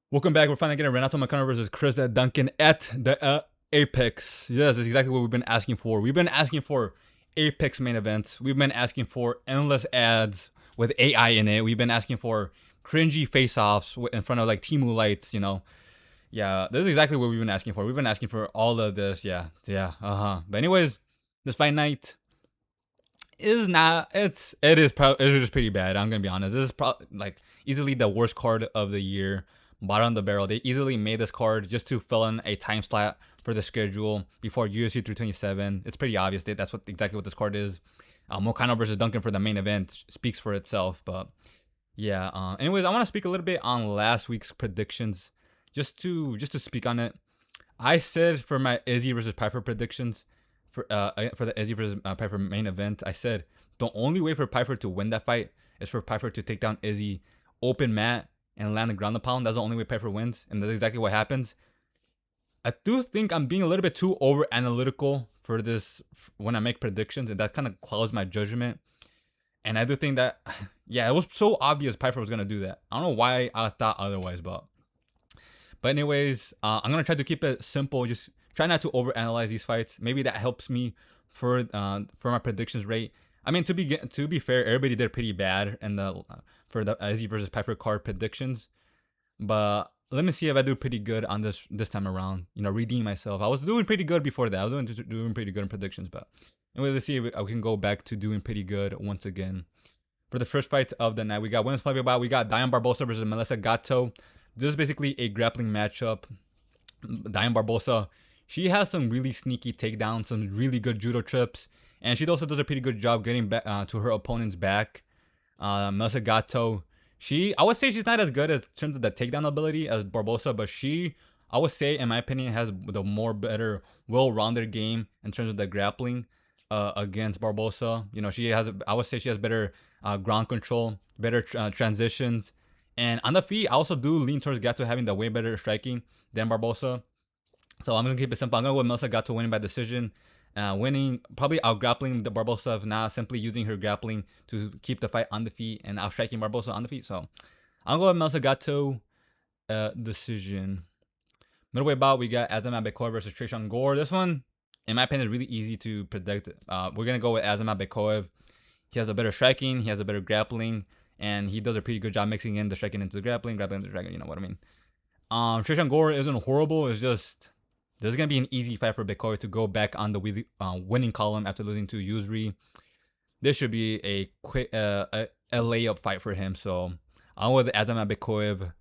Welcome back. We're finally getting Vannata McMillen versus Chris at Duncan at the Apex. Yes, that's exactly what we've been asking for. We've been asking for Apex main events. We've been asking for endless ads with AI in it. We've been asking for cringy face-offs in front of like Timu lights, Yeah, this is exactly what we've been asking for. We've been asking for all of this. Yeah. But anyways, this fight night is not. It is just pretty bad. I'm gonna be honest. This is probably like easily the worst card of the year. Bottom of the barrel. They easily made this card just to fill in a time slot for the schedule before UFC 327. It's pretty obvious that that's exactly what this card is. MOICAINO versus Duncan for the main event speaks for itself. But yeah. Anyways, I want to speak a little bit on last week's predictions, just to speak on it. I said for my Izzy versus Piper predictions for the Izzy versus Piper main event, I said the only way for Piper to win that fight is for Piper to take down Izzy open mat and land the ground and pound. That's the only way Piper wins, and that's exactly what happens. I do think I'm being a little bit too over analytical for this when I make predictions, and that kind of clouds my judgment. And I do think that, yeah, it was so obvious Piper was gonna do that. I don't know why I thought otherwise, but anyways, I'm gonna try to keep it simple. Just try not to overanalyze these fights. Maybe that helps me for my predictions rate. I mean, to be fair, everybody did pretty bad in the for the Izzy versus Piper card predictions. But let me see if I do pretty good on this time around. Redeem myself. I was doing pretty good before that. I was doing pretty good in predictions, but anyway, let's see if I can go back to doing pretty good once again. For the first fight of the night, we got women's flyweight. We got Diane Barbosa versus Melissa Gatto. This is basically a grappling matchup. Diane Barbosa, she has some really sneaky takedowns, some really good judo trips, and she also does a pretty good job getting back to her opponent's back. Melissa Gatto, I would say she's not as good as in terms of the takedown ability as Barbosa, but I would say, in my opinion, has the more better, well-rounded game in terms of the grappling against Barbosa. I would say she has better ground control, better transitions, and on the feet, I also do lean towards Gatto having the way better striking than Barbosa. So I'm gonna keep it simple. I'm gonna go with Melissa Gatto winning by decision. Winning, probably out grappling the Barbosa, now simply using her grappling to keep the fight on the feet and out striking Barbosa on the feet. So I'll go with Melissa Gatto decision. Middleweight bout, we got Azamat Bekoev versus Tresean Gore. This one, in my opinion, is really easy to predict. We're gonna go with Azamat Bekoev. He has a better striking, he has a better grappling, and he does a pretty good job mixing in the striking into the grappling into the striking. You know what I mean? Tresean Gore isn't horrible. It's just this is gonna be an easy fight for Bekoev to go back on the winning column after losing to Yusri. This should be a quick a layup fight for him. So I'm with Azamat Bekoev.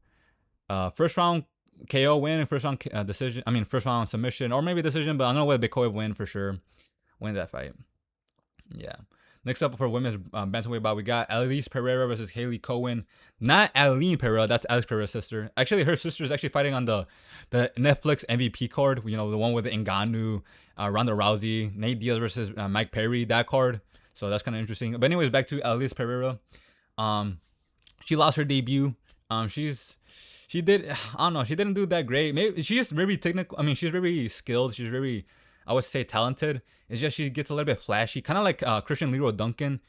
First round KO win, first round decision. I mean, first round submission or maybe decision, but I'm gonna let Bekoev win for sure. Win that fight. Yeah. Next up for women's bantamweight bout, we got Alice Pereira versus Haley Cowan. Not Aline Pereira, that's Alex Pereira's sister. Actually, her sister is actually fighting on the Netflix MVP card. The one with Ngannou, Ronda Rousey, Nate Diaz versus Mike Perry, that card. So that's kind of interesting. But anyways, back to Alice Pereira. She lost her debut. She didn't do that great. Maybe she's very technical. I mean, she's very skilled. She's very, I would say, talented. It's just she gets a little bit flashy, kind of like Christian Leroy Duncan.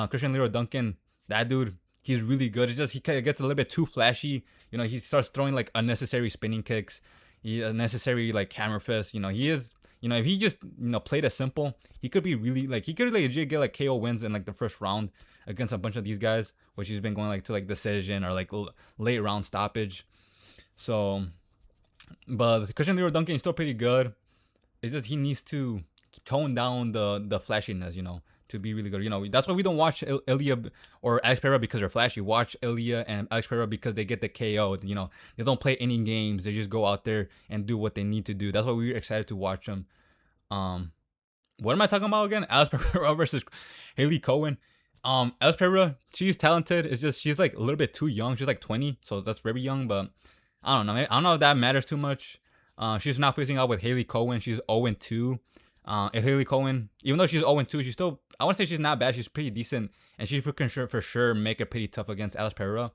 Christian Leroy Duncan, that dude, he's really good. It's just he gets a little bit too flashy. He starts throwing like unnecessary spinning kicks, unnecessary like hammer fists. He is. If he just played it simple, he could be really like he could legit get like KO wins in like the first round against a bunch of these guys, which he's been going like to like decision or like late round stoppage. So, but Christian Leroy Duncan is still pretty good. It's just he needs to tone down the flashiness, to be really good. That's why we don't watch Ilya or Alex Pereira because they're flashy. Watch Ilya and Alex Pereira because they get the KO. They don't play any games. They just go out there and do what they need to do. That's why we're excited to watch them. What am I talking about again? Alex Pereira versus Haley Cowan. Alex Pereira, she's talented. It's just she's like a little bit too young. She's like 20, so that's very young. But I don't know. I don't know if that matters too much. She's not facing out with Haley Cowan. She's 0-2. If Haley Cowan, even though she's 0-2, she's still, I want to say she's not bad. She's pretty decent. And she can for sure make it pretty tough against Alice Pereira.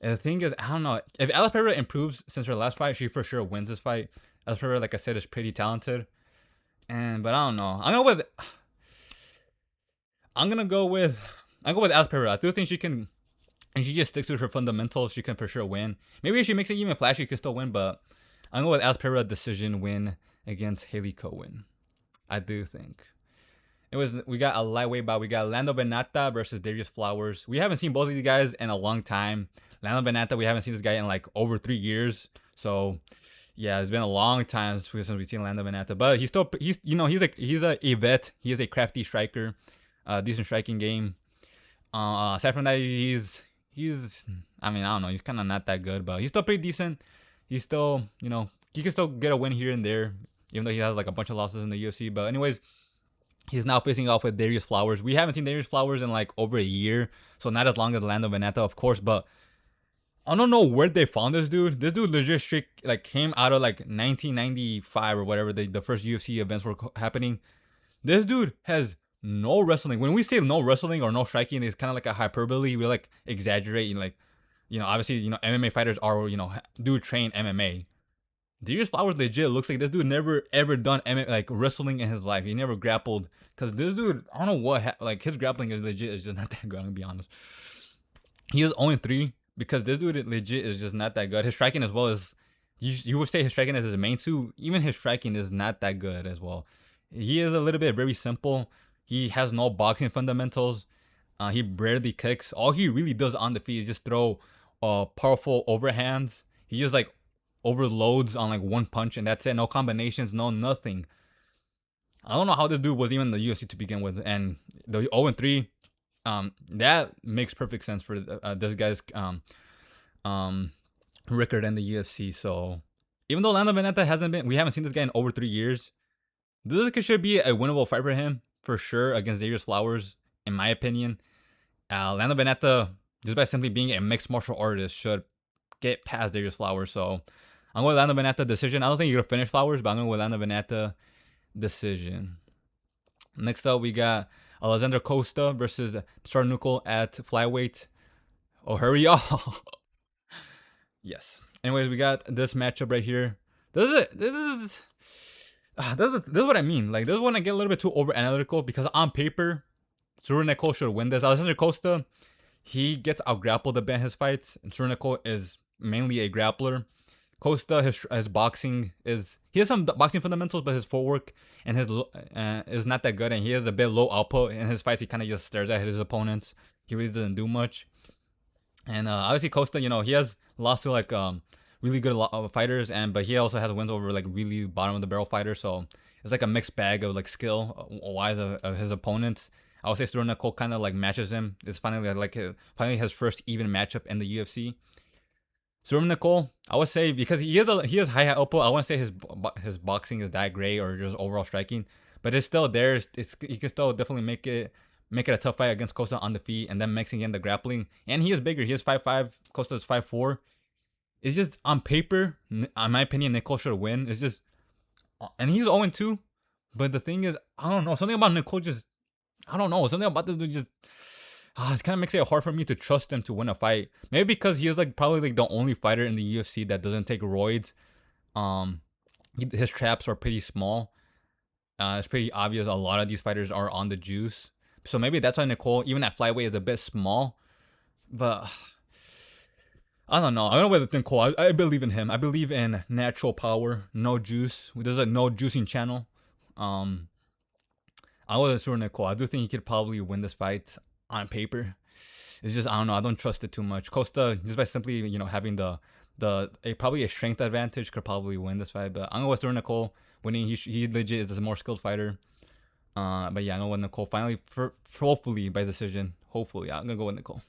And the thing is, I don't know. If Alice Pereira improves since her last fight, she for sure wins this fight. Alice Pereira, like I said, is pretty talented. But I don't know. I'm gonna go with Alice Pereira. I do think she can and she just sticks to her fundamentals, she can for sure win. Maybe if she makes it even flashy, she could still win. But I'm going with Pereira decision win against Haley Cowan. I do think. We got a lightweight bout. We got Lando Vannata versus Darius Flowers. We haven't seen both of these guys in a long time. Lando Vannata, we haven't seen this guy in like over 3 years. So yeah, it's been a long time since we've seen Lando Vannata. But he's a vet. He is a crafty striker, decent striking game. Aside from that, he's I mean, I don't know, he's kind of not that good, but he's still pretty decent. He's still, he can still get a win here and there, even though he has like a bunch of losses in the UFC. But anyways, he's now facing off with Darius Flowers. We haven't seen Darius Flowers in like over a year, so not as long as Lando Vannata, of course. But I don't know where they found this dude. This dude legit straight like came out of like 1995 or whatever the first UFC events were happening. This dude has no wrestling. When we say no wrestling or no striking, it's kind of like a hyperbole. We like exaggerate, like, obviously, MMA fighters are, do train MMA. Darius Flowers legit looks like this dude never ever done MMA, like wrestling in his life. He never grappled, because this dude, I don't know what, like his grappling is legit, is just not that good. I'm gonna be honest. He is 0-3 because this dude legit is just not that good. His striking as well is, you would say his striking is his main two. Even his striking is not that good as well. He is a little bit very simple. He has no boxing fundamentals. He barely kicks. All he really does on the feet is just throw powerful overhands. He just like overloads on like one punch, and that's it. No combinations, no nothing. I don't know how this dude was even in the UFC to begin with. And the 0-3, that makes perfect sense for this guy's record in the UFC. So even though Lando Vannata we haven't seen this guy in over 3 years, this should be a winnable fight for him for sure against Darius Flowers, in my opinion. Lando Vannata, just by simply being a mixed martial artist, should get past Darius Flowers. So I'm going with Lando Vannata decision. I don't think you're gonna finish Flowers, but I'm going with Lando Vannata decision. Next up, we got Alexander Costa versus Nicoll at flyweight. Oh, hurry up! Yes. Anyways, we got this matchup right here. This is what I mean. Like, this is when I get a little bit too over analytical, because on paper, Nicoll should win this. Alexander Costa, he gets out grappled a bit in his fights, and Nicoll is mainly a grappler. Costa, his boxing is, he has some boxing fundamentals, but his footwork and his is not that good, and he has a bit low output in his fights. He kind of just stares at his opponents. He really doesn't do much. And obviously Costa, he has lost to like really good fighters, but he also has wins over like really bottom of the barrel fighters. So it's like a mixed bag of like skill wise of his opponents. I would say Nicoll kind of like matches him. It's finally finally his first even matchup in the UFC. Nicoll, I would say, because he has high output, I wouldn't say his boxing is that great or just overall striking, but it's still there. He can still definitely make it a tough fight against Costa on the feet, and then mixing in the grappling. And he is bigger. He is 5'5". Costa is 5'4". It's just on paper, in my opinion, Nicoll should win. It's just, and he's 0-2. But the thing is, I don't know, something about Nicoll just, I don't know, something about this dude just, it kind of makes it hard for me to trust him to win a fight. Maybe because he is like probably like the only fighter in the UFC that doesn't take roids. His traps are pretty small. It's pretty obvious a lot of these fighters are on the juice. So maybe that's why Nicoll, even at flyweight, is a bit small. But I don't know. I don't know whether Nicoll, I believe in him. I believe in natural power, no juice. There's a no juicing channel. I was sure Nicoll. I do think he could probably win this fight on paper. It's just, I don't know, I don't trust it too much. Costa, just by simply having probably a strength advantage, could probably win this fight. But I'm gonna go with Nicoll winning. He legit is a more skilled fighter. But yeah, I'm gonna go with Nicoll finally, hopefully by decision. Hopefully, I'm gonna go with Nicoll.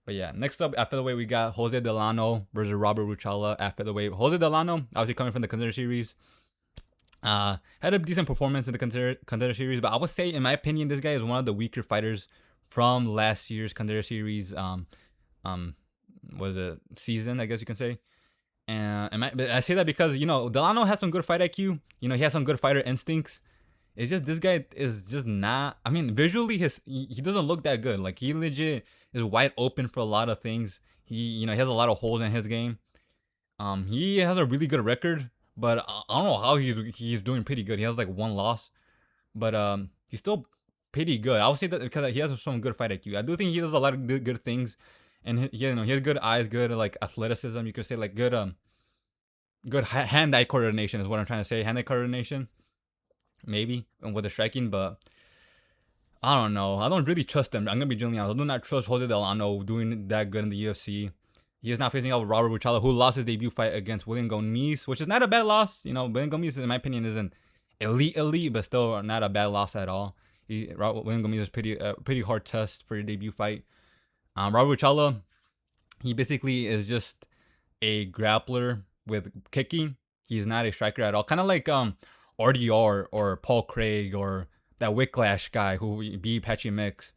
But yeah, next up at featherweight, we got Jose Delano versus Robert Ruchala at featherweight. Jose Delano, obviously coming from the Contender Series, had a decent performance in the Contender Series, but I would say, in my opinion, this guy is one of the weaker fighters from last year's Contender Series was a season, I guess you can say. And I say that because Delano has some good fight IQ. He has some good fighter instincts. It's just this guy is just not. I mean, visually, he doesn't look that good. Like, he legit is wide open for a lot of things. He has a lot of holes in his game. He has a really good record, but I don't know how he's doing pretty good. He has like one loss, but he's still pretty good. I would say that because he has some good fight IQ. I do think he does a lot of good things and he has good eyes, good like athleticism. You could say like good hand-eye coordination is what I'm trying to say. Hand-eye coordination, maybe, and with the striking, but I don't know. I don't really trust him. I'm gonna be genuinely honest. I do not trust Jose Delano doing that good in the UFC. He is now facing off Robert Ruchala, who lost his debut fight against William Gomis, which is not a bad loss. You know, William Gomis, in my opinion, isn't elite, but still not a bad loss at all. William Gomis is pretty hard test for your debut fight. Robert Ruchala, he basically is just a grappler with kicking. He's not a striker at all. Kind of like RDR or Paul Craig or that Wicklash guy who beat Patchy Mix.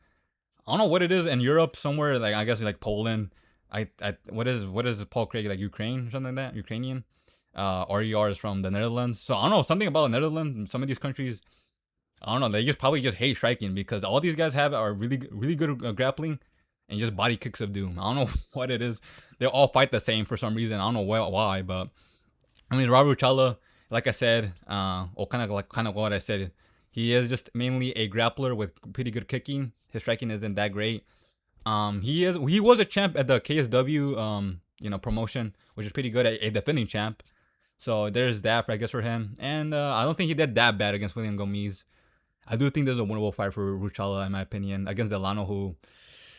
I don't know what it is in Europe somewhere, like I guess like Poland. What is Paul Craig, like Ukraine or something like that? Ukrainian. RER is from the Netherlands. So I don't know, something about the Netherlands. Some of these countries, I don't know, they probably just hate striking because all these guys have are really good grappling and just body kicks of doom. I don't know what it is. They all fight the same for some reason. I don't know why, but I mean Robert Ruchala, like I said, or kind of what I said, he is just mainly a grappler with pretty good kicking. His striking isn't that great. He was a champ at the KSW promotion, which is pretty good, a defending champ. So there's that I guess for him. And I don't think he did that bad against William Gomis. I do think there's a winnable fight for Ruchala, in my opinion, against Delano, who,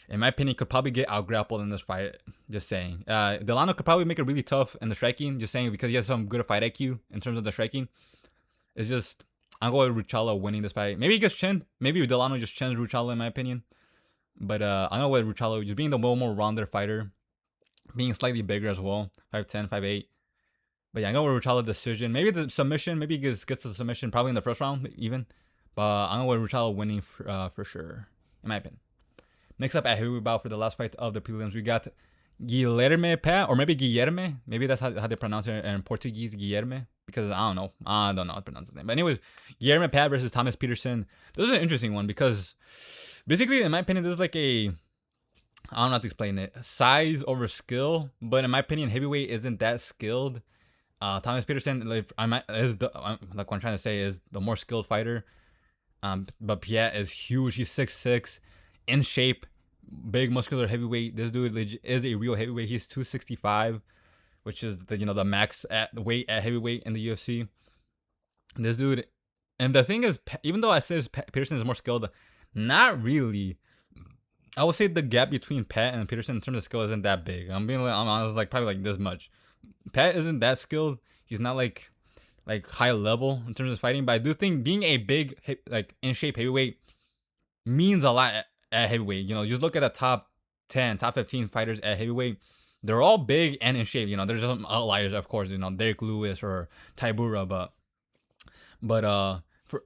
in my opinion, could probably get out grappled in this fight. Just saying. Delano could probably make it really tough in the striking. Just saying, because he has some good fight IQ in terms of the striking. It's just, I'm going with Ruchala winning this fight. Maybe he gets chinned. Maybe Delano just chins Ruchala, in my opinion. But I'm going with Ruchala just being the more rounded fighter. Being slightly bigger as well. 5'10", 5'8". But yeah, I'm going with Ruchala decision. Maybe the submission. Maybe he gets the submission probably in the first round even. But I'm going with Ruchala winning for sure, in my opinion. Next up at heavyweight bout for the last fight of the prelims, we got Guilherme Pat, or maybe Guilherme. Maybe that's how they pronounce it in Portuguese, Guilherme. Because I don't know how to pronounce his name. But anyways, Guilherme Pat versus Thomas Peterson. This is an interesting one because basically, in my opinion, this is like I don't know how to explain it. Size over skill. But in my opinion, heavyweight isn't that skilled. Thomas Peterson, what I'm trying to say is the more skilled fighter. But Piat is huge. He's 6'6", in shape, big muscular heavyweight. This dude is a real heavyweight. He's 265, which is the max weight at heavyweight in the UFC. This dude, and the thing is, even though I said Peterson is more skilled, not really. I would say the gap between Pat and Peterson in terms of skill isn't that big. I'm honest, like probably like this much. Pat isn't that skilled. He's not like high level in terms of fighting, but I do think being a big in shape heavyweight means a lot at heavyweight. Just look at the top 10, top 15 fighters at heavyweight. They're all big and in shape. There's some outliers, of course. Derek Lewis or Tybura, but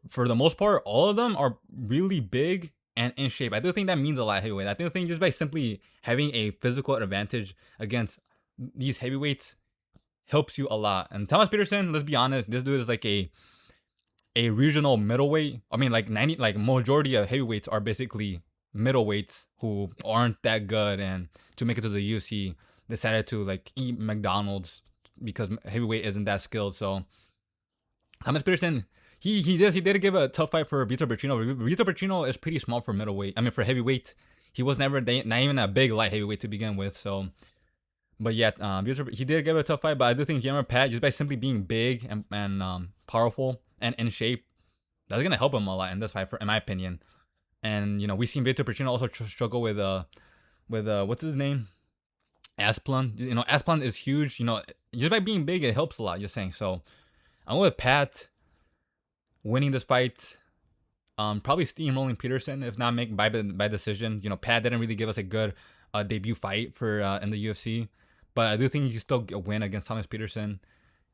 for the most part, all of them are really big and in shape. I do think that means a lot at heavyweight. I do think just by simply having a physical advantage against these heavyweights helps you a lot. And Thomas Peterson, let's be honest, this dude is like a regional middleweight. I mean, majority of heavyweights are basically middleweights who aren't that good, and to make it to the UFC decided to eat McDonald's because heavyweight isn't that skilled. So Thomas Peterson, he did give a tough fight for Vitor Bertino. Vitor Bertino is pretty small for middleweight. I mean, for heavyweight, he was not even a big light heavyweight to begin with. So, but yet, he did give it a tough fight. But I do think Guillermo Pat, just by simply being big and powerful and in shape, that's gonna help him a lot in this fight, in my opinion. And we've seen Vitor Bertino also struggle with what's his name, Asplund. Asplund is huge. Just by being big, it helps a lot. Just saying. So I'm with Pat winning this fight. Probably steamrolling Peterson, if not by decision. Pat didn't really give us a good debut fight for in the UFC, but I do think he can still win against Thomas Peterson,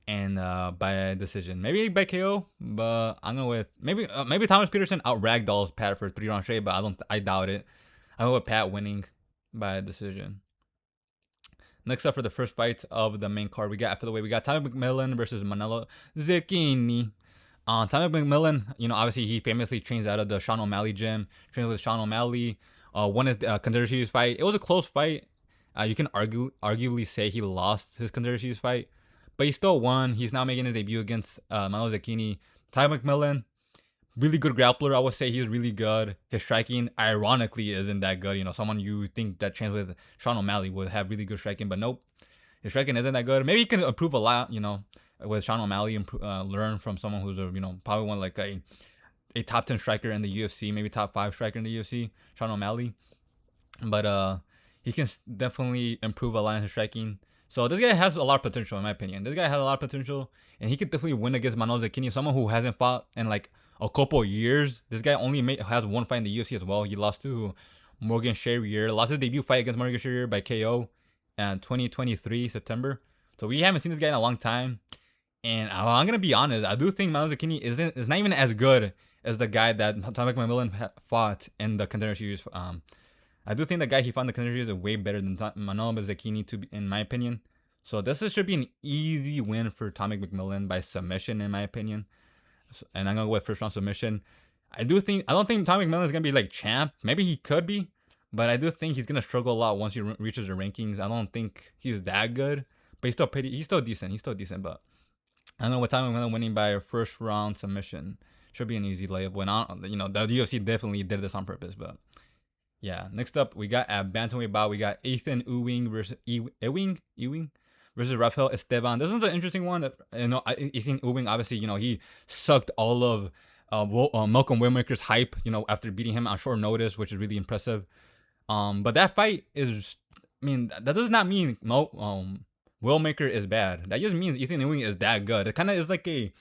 and by decision, maybe by KO. But I'm going with maybe Thomas Peterson out ragdolls Pat for 3 rounds straight, but I doubt it. I'm going with Pat winning by decision. Next up for the first fight of the main card, we got Tommy McMillen versus Manolo Zecchini. Tommy McMillen, obviously he famously trains out of the Sean O'Malley gym, trains with Sean O'Malley. Won his Contender Series fight. It was a close fight. You can arguably say he lost his Contender Series fight, but he still won. He's now making his debut against Manolo Zecchini. Tommy McMillen, Really good grappler. I would say he's really good. His striking, ironically, isn't that good. You know, someone you think that trains with Sean O'Malley would have really good striking, but nope. His striking isn't that good. Maybe he can improve a lot, you know, with Sean O'Malley, learn from someone who's a, you know, probably one like a top 10 striker in the UFC, maybe top 5 striker in the UFC, Sean O'Malley. But he can definitely improve a lot in his striking. So this guy has a lot of potential, in my opinion. This guy has a lot of potential, and he could definitely win against Manuel Zecchini, someone who hasn't fought in like a couple of years. This guy only has one fight in the UFC as well. He lost to Morgan Charrier. Lost his debut fight against Morgan Charrier by KO in 2023 September. So we haven't seen this guy in a long time. And I'm gonna be honest, I do think Manuel Zecchini is not even as good as the guy that Tom McMillen fought in the Contender Series. I do think the guy he fought in the Contender Series is way better than Manuel Zecchini, in my opinion. So this should be an easy win for Tommy McMillen by submission, in my opinion. And I'm gonna go with first round submission. I don't think Tommy McMillen is gonna be like champ. Maybe he could be, but I do think he's gonna struggle a lot once he reaches the rankings. I don't think he's that good, but he's still decent. He's still decent, but I don't know what Tommy McMillen winning by a first round submission should be an easy layup. When you know, the UFC definitely did this on purpose, but. Yeah, next up, we got at bantamweight bout, we got Ethan Ewing versus Ewing versus Rafael Estevam. This one's an interesting one. You know, Ethan Ewing, obviously, you know, he sucked all of Malcolm Whitaker's hype, you know, after beating him on short notice, which is really impressive. But that fight is, I mean, that does not mean Whitaker is bad. That just means Ethan Ewing is that good. It kind of is like a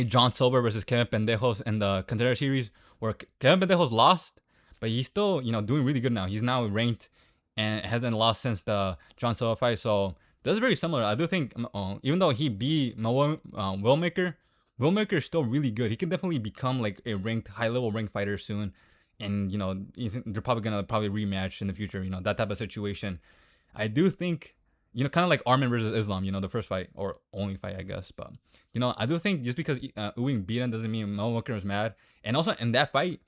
John Silver versus Kevin Pendejos in the Contender Series, where Kevin Pendejos lost, but he's still, you know, doing really good now. He's now ranked and hasn't lost since the John Silver fight. So that's very similar. I do think, even though he beat Whitaker is still really good. He can definitely become like a high-level ranked fighter soon. And, you know, they're probably going to rematch in the future, you know, that type of situation. I do think, you know, kind of like Arman versus Islam, you know, the first fight, or only fight, I guess. But, you know, I do think just because Ewing beat him doesn't mean Whitaker was mad. And also in that fight,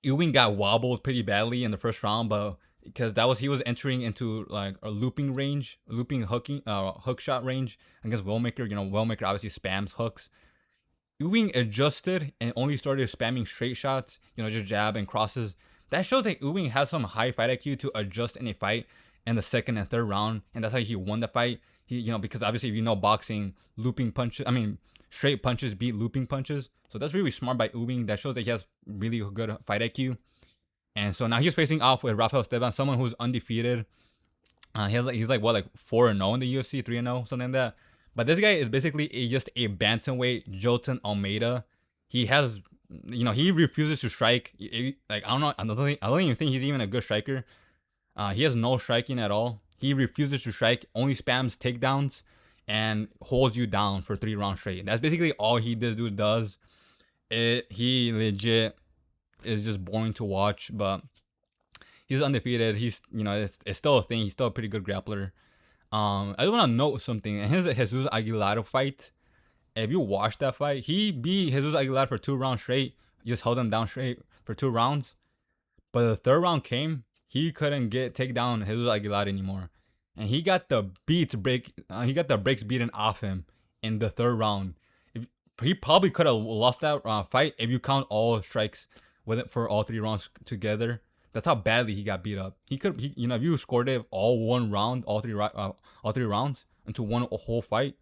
Ewing got wobbled pretty badly in the first round, but because he was entering into like a looping hook shot range against Whitaker. You know, Whitaker obviously spams hooks. Ewing adjusted and only started spamming straight shots, you know, just jab and crosses. That shows that Ewing has some high fight IQ to adjust in a fight in the second and third round, and that's how he won the fight. You know, because obviously if you know boxing, straight punches beat looping punches. So that's really smart by Ewing. That shows that he has really good fight IQ. And so now he's facing off with Rafael Estevam, someone who's undefeated. He's like 4-0 in the UFC, 3-0, something like that. But this guy is basically just a bantamweight Jolton Almeida. He has, you know, he refuses to strike. Like, I don't even think he's even a good striker. He has no striking at all. He refuses to strike, only spams takedowns and holds you down for 3 rounds straight. That's basically all this dude does. He legit is just boring to watch, but he's undefeated. He's, you know, it's still a thing. He's still a pretty good grappler. I just want to note something. In his Jesus Aguilar fight, if you watch that fight, he beat Jesus Aguilar for 2 rounds straight. He just held him down straight for 2 rounds. But the third round came, he couldn't take down Jesus Aguilar anymore. And he got the brakes beaten off him in the third round. He probably could have lost that fight if you count all strikes with it for all 3 rounds together. That's how badly he got beat up. You know, if you scored it all 1 round, all three rounds into one whole fight,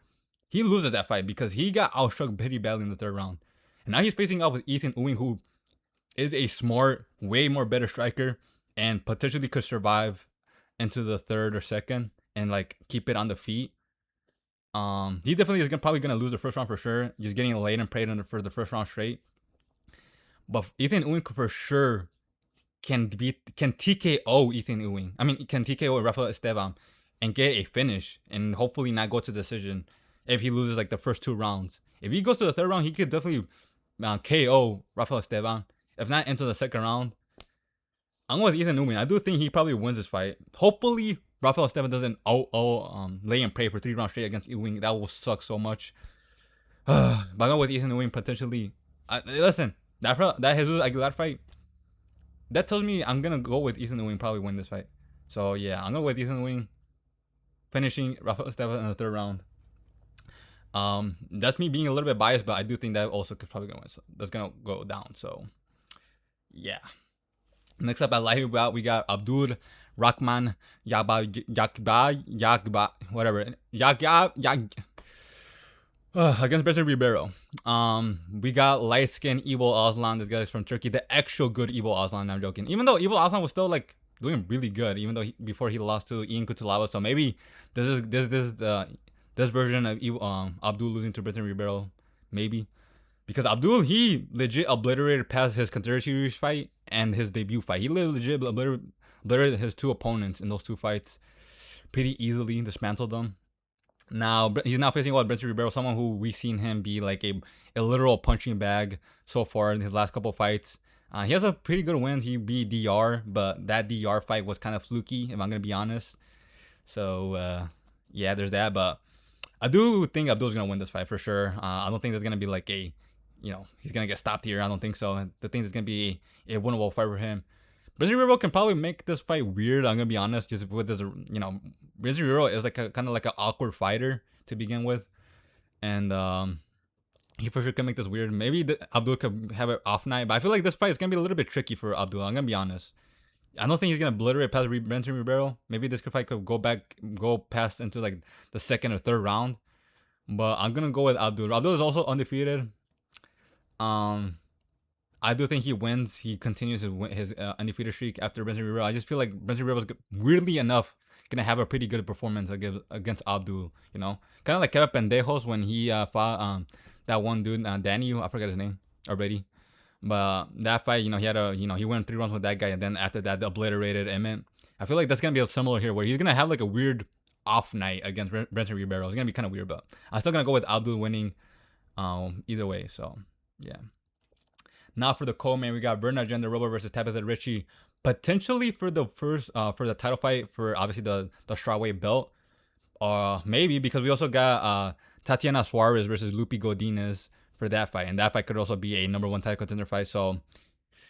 he loses that fight because he got outstruck pretty badly in the third round. And now he's facing off with Ethan Ewing, who is a smart, way more better striker and potentially could survive into the third or second and like keep it on the feet. He definitely is probably gonna lose the first round for sure. Just getting laid and prayed for the first round straight. But Ethan Ewing for sure can TKO Ethan Ewing. Can TKO Rafael Estevam and get a finish and hopefully not go to decision if he loses like the first 2 rounds. If he goes to the third round, he could definitely KO Rafael Estevam. If not into the second round, I'm going with Ethan Ewing. I do think he probably wins this fight. Hopefully Rafael Estevam doesn't lay and pray for 3 rounds straight against Ewing. That will suck so much. But I'm going with Ethan Ewing potentially. Listen, that Jesus Aguilar fight, that tells me I'm going to go with Ethan Ewing probably win this fight. So yeah, I'm going with Ethan Ewing finishing Rafael Estevam in the third round. That's me being a little bit biased, but I do think that also could probably gonna win. So that's gonna go down. So yeah. Next up at lightweight, we got Abdul Rahman Yagba, whatever. Against Peterson Ribeiro. We got light skinned Evil Aslan. This guy's from Turkey. The actual good Evil Aslan. I'm joking. Even though Evil Aslan was still like doing really good, even though before he lost to Ian Kutalaba. So maybe this version of Abdul losing to Peterson Ribeiro, maybe. Because Abdul, he legit obliterated past his Contender Series fight and his debut fight. He legit obliterated his 2 opponents in those 2 fights pretty easily, dismantled them. Now, he's now facing Peterson Ribeiro, someone who we've seen him be like a literal punching bag so far in his last couple fights. He has a pretty good win. He beat DR, but that DR fight was kind of fluky, if I'm going to be honest. So, yeah, there's that. But I do think Abdul's going to win this fight for sure. I don't think there's going to be like a, he's going to get stopped here. I don't think so. I think it's going to be a winnable fight for him. Peterson Ribeiro can probably make this fight weird. I'm going to be honest, just with this, Peterson Ribeiro is like kind of like an awkward fighter to begin with. And he for sure can make this weird. Maybe Abdul could have an off night, but I feel like this fight is going to be a little bit tricky for Abdul. I'm going to be honest. I don't think he's going to obliterate past Peterson Ribeiro. Maybe this fight could go past into like the 2nd or 3rd round. But I'm going to go with Abdul. Abdul is also undefeated. I do think he wins. He continues his undefeated streak after Peterson Ribeiro. I just feel like Peterson Ribeiro was weirdly enough gonna have a pretty good performance against Abdul. Kind of like Kevin Pendejos when he fought that one dude, Danny. I forgot his name already. But that fight, he had he went 3 rounds with that guy, and then after that, they obliterated Emmett. I feel like that's gonna be similar here, where he's gonna have like a weird off night against Peterson Ribeiro. It's gonna be kind of weird, but I'm still gonna go with Abdul winning, either way. So yeah. Now for the co-main, we got Jandiroba versus Tabitha Ricci, potentially for the first for the title fight for obviously the strawweight belt. Maybe because we also got Tatiana Suarez versus Lupi Godinez for that fight, and that fight could also be a #1 title contender fight. So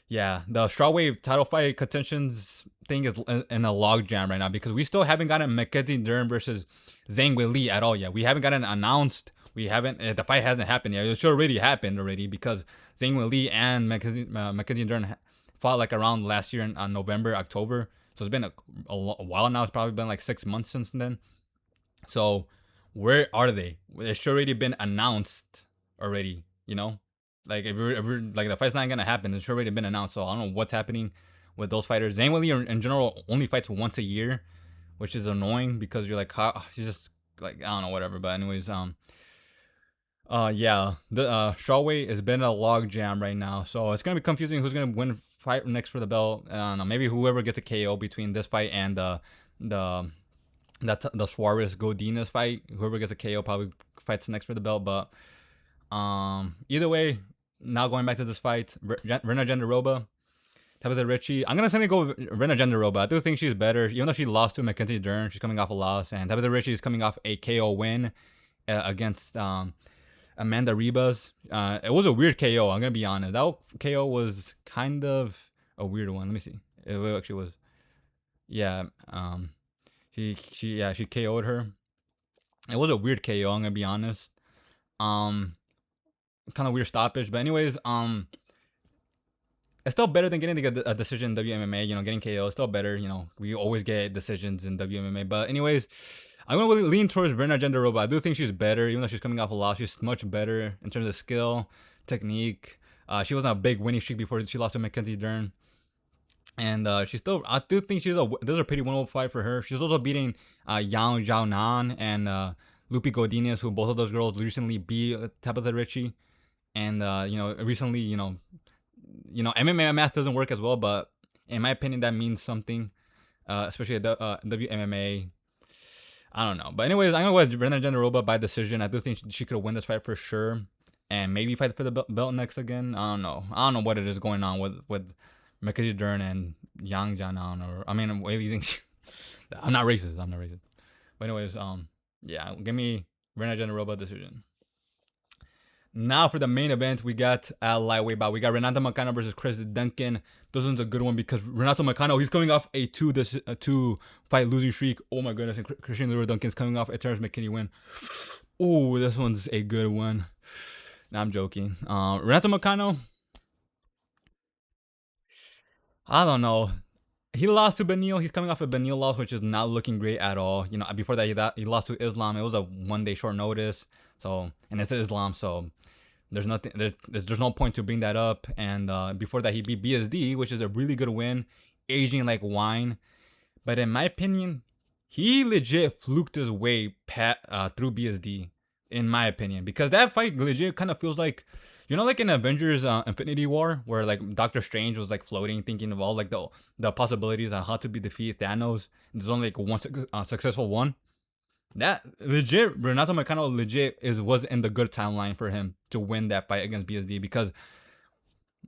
yeah, the strawweight title fight contentions thing is in a logjam right now because we still haven't gotten Mackenzie Dern versus Zhang Weili at all yet. We haven't gotten announced. We haven't. The fight hasn't happened yet. It should already happened already because Zhang Weili and Mackenzie Dern fought like around last year in November, October. So it's been a while now. It's probably been like 6 months since then. So where are they? It should already been announced already. Like if we're like the fight's not gonna happen. It's already been announced. So I don't know what's happening with those fighters. Zhang Weili in general only fights once a year, which is annoying because you're like, she's just like I don't know, whatever. But anyways, yeah, the strawweight has been a log jam right now, so it's gonna be confusing who's gonna win fight next for the belt. I don't know, maybe whoever gets a KO between this fight and the Suarez Godinez fight, whoever gets a KO probably fights next for the belt. But either way, now going back to this fight, Rena Jandiroba, Tabitha Ricci. I'm gonna simply go with Rena Jandiroba. I do think she's better, even though she lost to Mackenzie Dern. She's coming off a loss, and Tabitha Ricci is coming off a KO win against Amanda Ribas. It was a weird KO. I'm gonna be honest. That KO was kind of a weird one. Let me see. It actually was. Yeah. She KO'd her. It was a weird KO. I'm gonna be honest. Kind of weird stoppage. But anyways, it's still better than getting a decision in WMMA. Getting KO is still better. We always get decisions in WMMA. But anyways, I'm going to lean towards Rena Jandiroba. I do think she's better, even though she's coming off a loss. She's much better in terms of skill, technique. She was on a big winning streak before she lost to Mackenzie Dern. And I do think this is a pretty winnable fight for her. She's also beating Yang Zhaonan and Lupi Godinez, who both of those girls recently beat Tabitha Ricci. And, recently, MMA math doesn't work as well, but in my opinion, that means something, especially at WMMA. I don't know. But anyways, I'm going to go with Rena Jandiroba by decision. I do think she could win this fight for sure. And maybe fight for the belt next again. I don't know. I don't know what it is going on with Mackenzie Dern and Yang Jianan. I'm not racist. But anyways, yeah, give me Rena Jandiroba decision. Now for the main event, we got at lightweight bout. We got Renato Moicano versus Chris Duncan. This one's a good one because Renato Moicano, he's coming off a two fight losing streak. Oh my goodness, and Christian Duncan's coming off a Terrence McKinney win. Ooh, this one's a good one. Nah, I'm joking. Renato Moicano, I don't know. He lost to Benil. He's coming off a Benil loss, which is not looking great at all. You know, before that, he lost to Islam. It was a 1 day short notice. So, and it's Islam. So, there's nothing. There's no point to bring that up. And before that, he beat BSD, which is a really good win, aging like wine. But in my opinion, he legit fluked his way through BSD. In my opinion, because that fight legit kind of feels like, you know, like in Avengers Infinity War, where like Doctor Strange was like floating, thinking of all like the possibilities on how to be defeat Thanos. There's only like one successful one. That legit Renato Moicano legit was in the good timeline for him to win that fight against BSD, because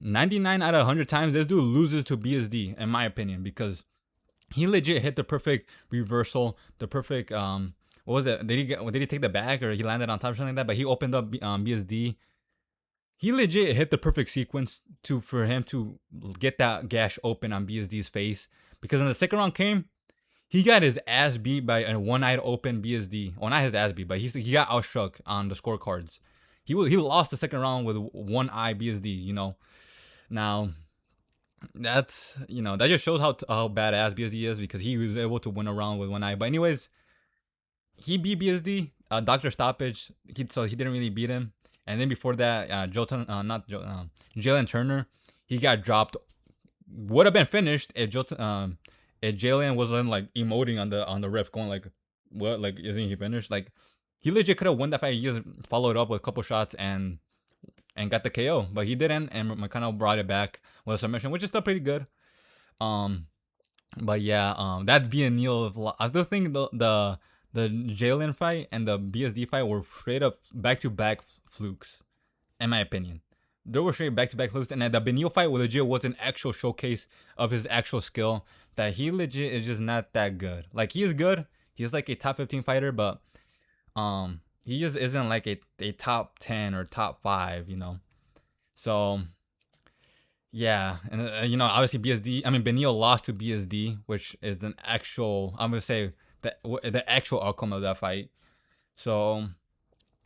99 out of 100 times this dude loses to BSD in my opinion, because he legit hit the perfect reversal, the perfect what was it? Did he take the back, or he landed on top or something like that? But he opened up BSD. He legit hit the perfect sequence for him to get that gash open on BSD's face, because when the second round came, he got his ass beat by a one-eyed open BSD. Well, not his ass beat, but he got outshook on the scorecards. He lost the second round with one eye BSD. You know, now that's, you know, that just shows how badass BSD is, because he was able to win a round with one eye. But anyways, he beat BSD. Doctor Stoppage. So he didn't really beat him. And then before that, Jalen Turner, he got dropped. Would have been finished if Jalen wasn't like emoting on the ref, going like, "What? Like, isn't he finished?" Like, he legit could have won that fight. He just followed up with a couple shots and got the KO, but he didn't. And McConnell brought it back with a submission, which is still pretty good. But yeah, that Neil. I still think the Jalen fight and the BSD fight were straight up back-to-back flukes, in my opinion. They were straight back-to-back flukes, and the Benil fight legit was an actual showcase of his actual skill, that he legit is just not that good. Like, he is good. He's like a top 15 fighter, but he just isn't like a top 10 or top 5, you know? So, yeah. And, you know, obviously Benil lost to BSD, which is an actual, I'm going to say, the actual outcome of that fight. So,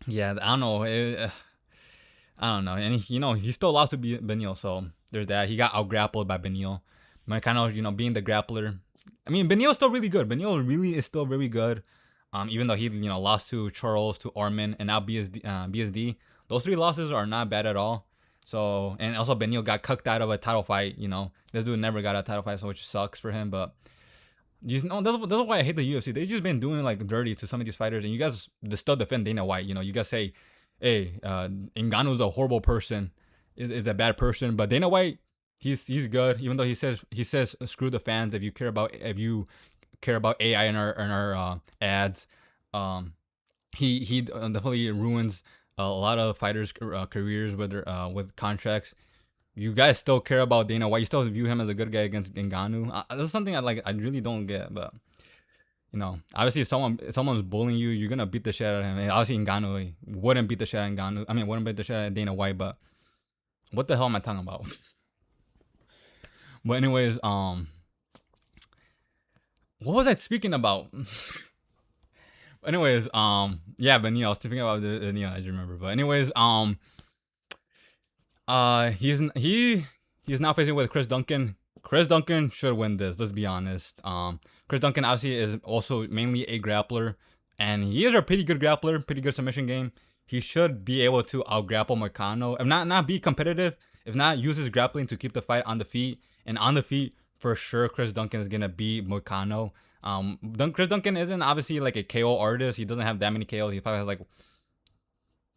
yeah, I don't know. I don't know. And, you know, he still lost to Benil, so there's that. He got out-grappled by Benil. Kind of, you know, being the grappler. I mean, Benil's still really good. Benil really is still very good. Even though he, you know, lost to Charles, to Armin, and now BSD. Those 3 losses are not bad at all. So, and also Benil got cucked out of a title fight. You know, this dude never got a title fight, so which sucks for him. But you know, that's why I hate the UFC. They've just been doing like dirty to some of these fighters, and you guys still defend Dana White. You know, you guys say, "Hey, Ngannou's a horrible person, is a bad person," but Dana White, he's good. Even though he says screw the fans, if you care about AI in our ads, he definitely ruins a lot of fighters' careers with contracts. You guys still care about Dana White. You still view him as a good guy against Ngannou. That's something I really don't get. But, you know, obviously if someone's bullying you, you're gonna beat the shit out of him. And obviously Ngannou wouldn't beat the shit out of Ngannou. I mean, wouldn't beat the shit out of Dana White. But what the hell am I talking about? But anyways, what was I speaking about? Anyways, yeah, but I was speaking about the I just remember. But anyways, he's now facing with Chris Duncan. Chris Duncan should win this. Let's be honest. Chris Duncan obviously is also mainly a grappler, and he is a pretty good grappler, pretty good submission game. He should be able to out-grapple Moicano. If not be competitive. If not, use his grappling to keep the fight on the feet. And on the feet, for sure, Chris Duncan is gonna beat Moicano. Chris Duncan isn't obviously like a KO artist. He doesn't have that many KOs. He probably has like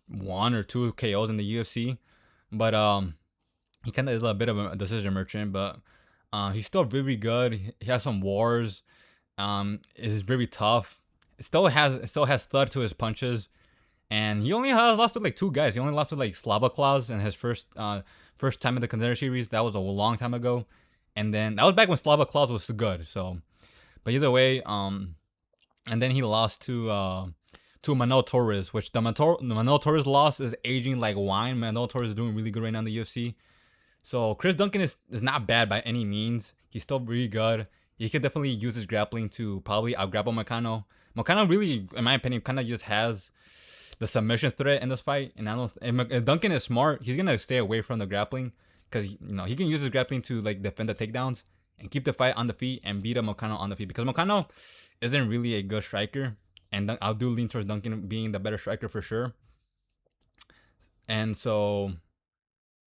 1 or 2 KOs in the UFC. But he kind of is a bit of a decision merchant, but he's still really good. He has some wars. Is very tough. It still has thud to his punches, and he only has lost to like 2 guys. He only lost to like Slava Klaus in his first time in the Contender Series. That was a long time ago, and then that was back when Slava Klaus was good. So, but either way, and then he lost to Manuel Torres, which the Manuel Torres loss is aging like wine. Manuel Torres is doing really good right now in the UFC. So Chris Duncan is not bad by any means. He's still really good. He could definitely use his grappling to probably out-grapple Moicano. Moicano really, in my opinion, kind of just has the submission threat in this fight. And I don't. If Duncan is smart, he's gonna stay away from the grappling because he can use his grappling to like defend the takedowns and keep the fight on the feet and beat up MOICAINO on the feet because MOICAINO isn't really a good striker, and I'll do lean towards Duncan being the better striker for sure. And so,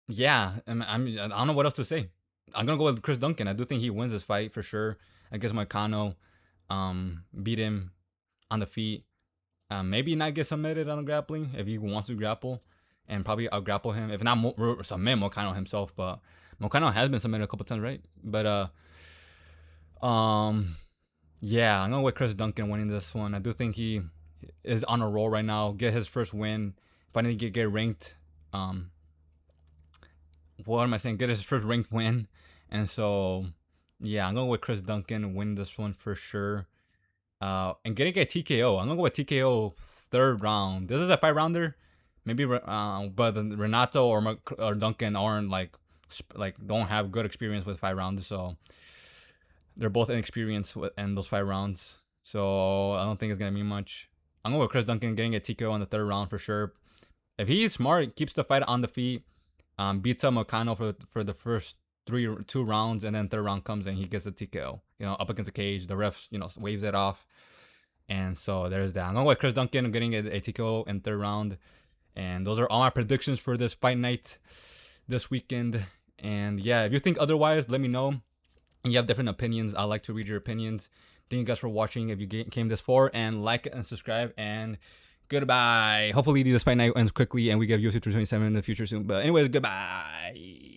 yeah, I don't know what else to say. I'm gonna go with Chris Duncan. I do think he wins this fight for sure against MOICAINO. Beat him on the feet. Maybe not get submitted on the grappling if he wants to grapple, and probably I'll grapple him. If not submit MOICAINO himself, but MOICAINO has been submitted a couple times, right? But yeah, I'm going with Chris Duncan winning this one. I do think he is on a roll right now. Get his first win. Finally get ranked. What am I saying? Get his first ranked win. And so, yeah, I'm going with Chris Duncan win this one for sure. And getting a TKO. I'm going to go with TKO third round. This is a 5-rounder. Maybe, but Renato or Duncan aren't like don't have good experience with 5 rounds. So they're both inexperienced in those 5 rounds. So I don't think it's going to be much. I'm going with Chris Duncan getting a TKO in the 3rd round for sure. If he's smart, keeps the fight on the feet, beats up MOICAINO for the first 2 rounds, and then 3rd round comes and he gets a TKO. Up against the cage, the ref, waves it off. And so there's that. I'm going with Chris Duncan getting a TKO in 3rd round. And those are all my predictions for this fight night this weekend. And yeah, if you think otherwise, let me know. And you have different opinions. I like to read your opinions. Thank you guys for watching. If you came this far, and like and subscribe, and goodbye. Hopefully this fight night ends quickly and we get UFC 227 in the future soon. But anyways, goodbye.